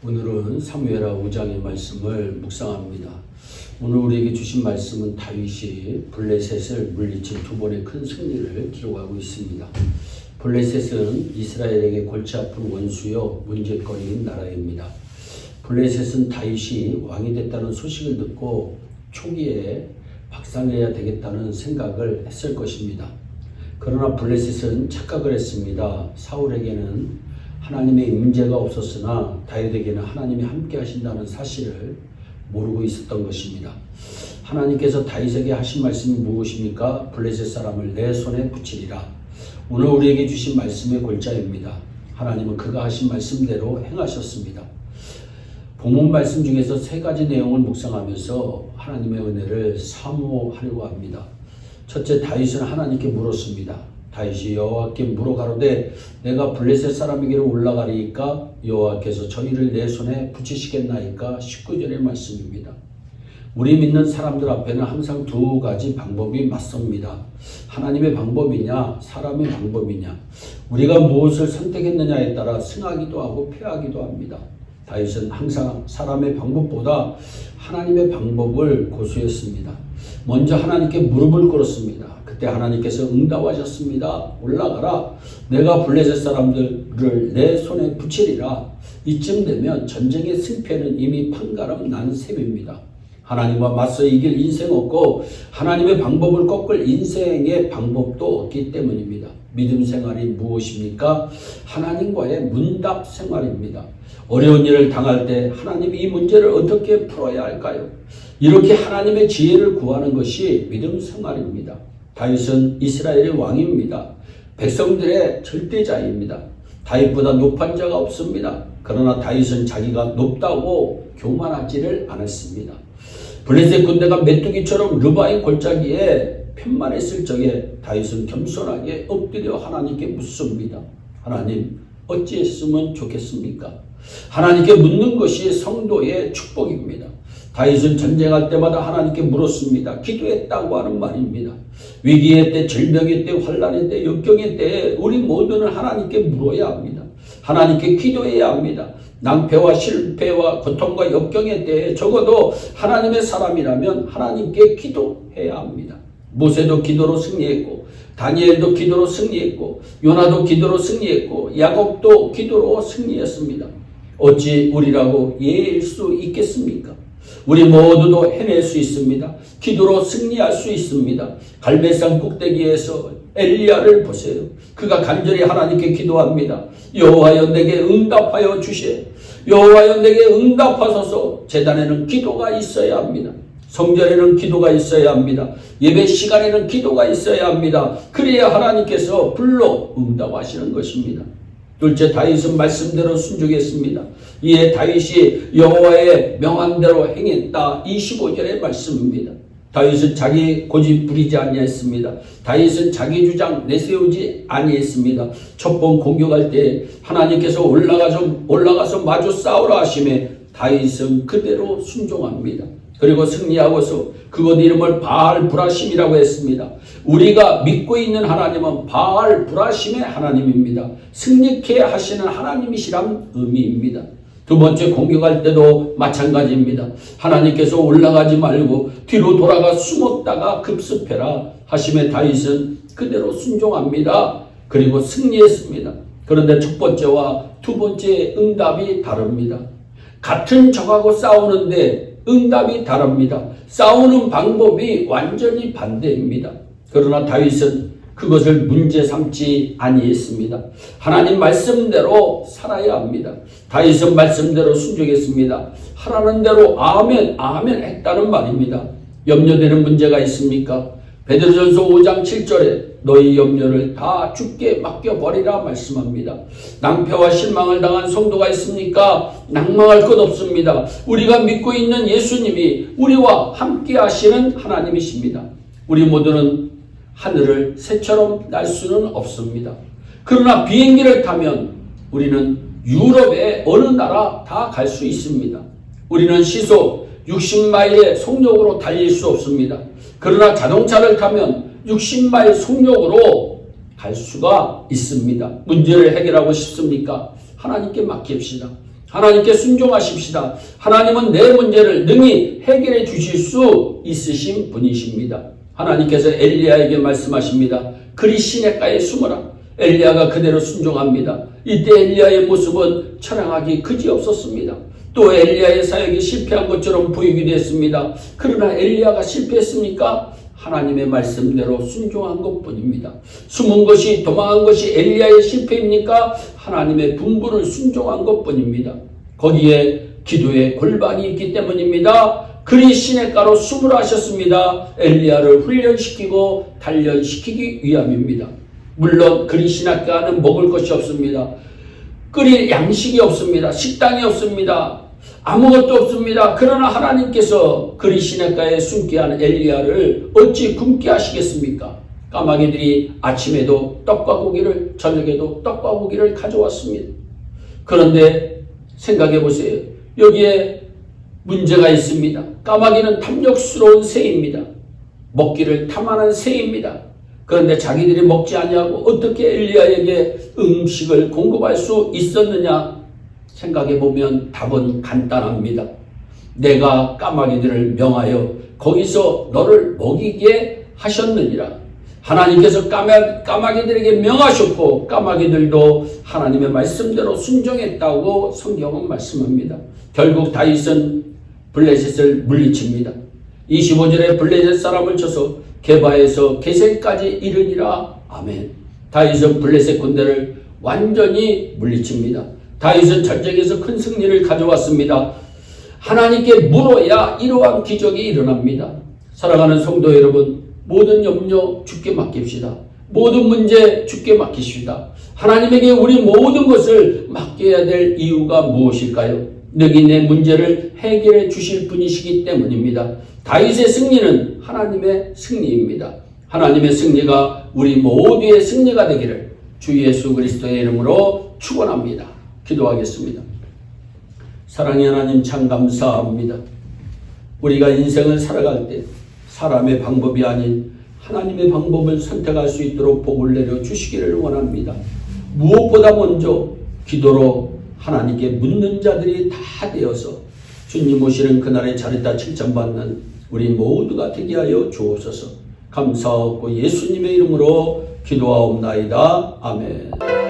오늘은 사무엘하 5장의 말씀을 묵상합니다. 오늘 우리에게 주신 말씀은 다윗이 블레셋을 물리친 두 번의 큰 승리를 기록하고 있습니다. 블레셋은 이스라엘에게 골치 아픈 원수여 문제거리인 나라입니다. 블레셋은 다윗이 왕이 됐다는 소식을 듣고 초기에 박살내야 되겠다는 생각을 했을 것입니다. 그러나 블레셋은 착각을 했습니다. 사울에게는 하나님의 문제가 없었으나 다윗에게는 하나님이 함께 하신다는 사실을 모르고 있었던 것입니다. 하나님께서 다윗에게 하신 말씀이 무엇입니까? 블레셋 사람을 내 손에 붙이리라. 오늘 우리에게 주신 말씀의 골자입니다. 하나님은 그가 하신 말씀대로 행하셨습니다. 본문 말씀 중에서 세 가지 내용을 묵상하면서 하나님의 은혜를 사모하려고 합니다. 첫째, 다윗은 하나님께 물었습니다. 다윗이 여호와께 물어 가로되 내가 블레셋 사람에게로 올라가리이까 여호와께서 저희를 내 손에 붙이시겠나이까? 19절의 말씀입니다. 우리 믿는 사람들 앞에는 항상 두 가지 방법이 맞섭니다. 하나님의 방법이냐 사람의 방법이냐. 우리가 무엇을 선택했느냐에 따라 승하기도 하고 패하기도 합니다. 다윗은 항상 사람의 방법보다 하나님의 방법을 고수했습니다. 먼저 하나님께 무릎을 꿇었습니다. 그때 하나님께서 응답하셨습니다. 올라가라. 내가 블레셋 사람들을 내 손에 붙이리라. 이쯤 되면 전쟁의 승패는 이미 판가름 난 셈입니다. 하나님과 맞서 이길 인생 없고 하나님의 방법을 꺾을 인생의 방법도 없기 때문입니다. 믿음 생활이 무엇입니까? 하나님과의 문답 생활입니다. 어려운 일을 당할 때 하나님이 이 문제를 어떻게 풀어야 할까요? 이렇게 하나님의 지혜를 구하는 것이 믿음 생활입니다. 다윗은 이스라엘의 왕입니다. 백성들의 절대자입니다. 다윗보다 높은 자가 없습니다. 그러나 다윗은 자기가 높다고 교만하지를 않았습니다. 블레셋 군대가 메뚜기처럼 르바임 골짜기에 편만했을 적에 다윗은 겸손하게 엎드려 하나님께 묻습니다. 하나님, 어찌했으면 좋겠습니까? 하나님께 묻는 것이 성도의 축복입니다. 다윗은 전쟁할 때마다 하나님께 물었습니다. 기도했다고 하는 말입니다. 위기의 때, 질병의 때, 환난의 때, 역경의 때에 우리 모두는 하나님께 물어야 합니다. 하나님께 기도해야 합니다. 낭패와 실패와 고통과 역경의 때에 적어도 하나님의 사람이라면 하나님께 기도해야 합니다. 모세도 기도로 승리했고 다니엘도 기도로 승리했고 요나도 기도로 승리했고 야곱도 기도로 승리했습니다. 어찌 우리라고 예일 수 있겠습니까? 우리 모두도 해낼 수 있습니다. 기도로 승리할 수 있습니다. 갈멜산 꼭대기에서 엘리야를 보세요. 그가 간절히 하나님께 기도합니다. 여호와여 내게 응답하여 주시오. 여호와여 내게 응답하소서. 제단에는 기도가 있어야 합니다. 성전에는 기도가 있어야 합니다. 예배 시간에는 기도가 있어야 합니다. 그래야 하나님께서 불러 응답하시는 것입니다. 둘째, 다윗은 말씀대로 순종했습니다. 이에 다윗이 여호와의 명한대로 행했다. 25절의 말씀입니다. 다윗은 자기 고집 부리지 아니했습니다. 다윗은 자기 주장 내세우지 아니했습니다. 첫 번 공격할 때 하나님께서 올라가서 마주 싸우라 하심에 다윗은 그대로 순종합니다. 그리고 승리하고서 그곳 이름을 바알 브라심이라고 했습니다. 우리가 믿고 있는 하나님은 바알 브라심의 하나님입니다. 승리케 하시는 하나님이시란 의미입니다. 두 번째 공격할 때도 마찬가지입니다. 하나님께서 올라가지 말고 뒤로 돌아가 숨었다가 급습해라 하심에 다윗은 그대로 순종합니다. 그리고 승리했습니다. 그런데 첫 번째와 두 번째 응답이 다릅니다. 같은 적하고 싸우는데 응답이 다릅니다. 싸우는 방법이 완전히 반대입니다. 그러나 다윗은 그것을 문제 삼지 아니했습니다. 하나님 말씀대로 살아야 합니다. 다윗은 말씀대로 순종했습니다. 하라는 대로 아멘 아멘 했다는 말입니다. 염려되는 문제가 있습니까? 베드로전서 5장 7절에 너희 염려를 다 주께 맡겨버리라 말씀합니다. 낭패와 실망을 당한 성도가 있습니까? 낭망할 것 없습니다. 우리가 믿고 있는 예수님이 우리와 함께 하시는 하나님이십니다. 우리 모두는 하늘을 새처럼 날 수는 없습니다. 그러나 비행기를 타면 우리는 유럽의 어느 나라 다 갈 수 있습니다. 우리는 시속 60마일의 속력으로 달릴 수 없습니다. 그러나 자동차를 타면 60마일 속력으로 갈 수가 있습니다. 문제를 해결하고 싶습니까? 하나님께 맡깁시다. 하나님께 순종하십시다. 하나님은 내 문제를 능히 해결해 주실 수 있으신 분이십니다. 하나님께서 엘리야에게 말씀하십니다. 그리 시냇가에 숨어라. 엘리야가 그대로 순종합니다. 이때 엘리야의 모습은 처량하기 그지없었습니다. 또 엘리야의 사역이 실패한 것처럼 보이기도 했습니다. 그러나 엘리야가 실패했습니까? 하나님의 말씀대로 순종한 것뿐입니다. 숨은 것이 도망한 것이 엘리야의 실패입니까? 하나님의 분부를 순종한 것뿐입니다. 거기에 기도의 골반이 있기 때문입니다. 그리 시냇가로 숨으라 하셨습니다. 엘리야를 훈련시키고 단련시키기 위함입니다. 물론 그리 시냇가는 먹을 것이 없습니다. 끓일 양식이 없습니다. 식당이 없습니다. 아무것도 없습니다. 그러나 하나님께서 그리 시냇가에 숨게 하는 엘리야를 어찌 굶게 하시겠습니까? 까마귀들이 아침에도 떡과 고기를, 저녁에도 떡과 고기를 가져왔습니다. 그런데 생각해 보세요. 여기에 문제가 있습니다. 까마귀는 탐욕스러운 새입니다. 먹기를 탐하는 새입니다. 그런데 자기들이 먹지 아니하고 어떻게 엘리야에게 음식을 공급할 수 있었느냐? 생각해 보면 답은 간단합니다. 내가 까마귀들을 명하여 거기서 너를 먹이게 하셨느니라. 하나님께서 까마귀들에게 명하셨고 까마귀들도 하나님의 말씀대로 순종했다고 성경은 말씀합니다. 결국 다윗은 블레셋을 물리칩니다. 25절에 블레셋 사람을 쳐서 게바에서 게셀까지 이르니라. 아멘. 다윗은 블레셋 군대를 완전히 물리칩니다. 다윗은 전쟁에서 큰 승리를 가져왔습니다. 하나님께 물어야 이러한 기적이 일어납니다. 사랑하는 성도 여러분, 모든 염려 주께 맡깁시다. 모든 문제 주께 맡기십시다. 하나님에게 우리 모든 것을 맡겨야 될 이유가 무엇일까요? 능히 내 문제를 해결해 주실 분이시기 때문입니다. 다윗의 승리는 하나님의 승리입니다. 하나님의 승리가 우리 모두의 승리가 되기를 주 예수 그리스도의 이름으로 축원합니다. 기도하겠습니다. 사랑의 하나님 참 감사합니다. 우리가 인생을 살아갈 때 사람의 방법이 아닌 하나님의 방법을 선택할 수 있도록 복을 내려 주시기를 원합니다. 무엇보다 먼저 기도로 하나님께 묻는 자들이 다 되어서 주님 오시는 그날의 자리다 칭찬받는 우리 모두가 되게 하여 주옵소서. 감사하고 예수님의 이름으로 기도하옵나이다. 아멘.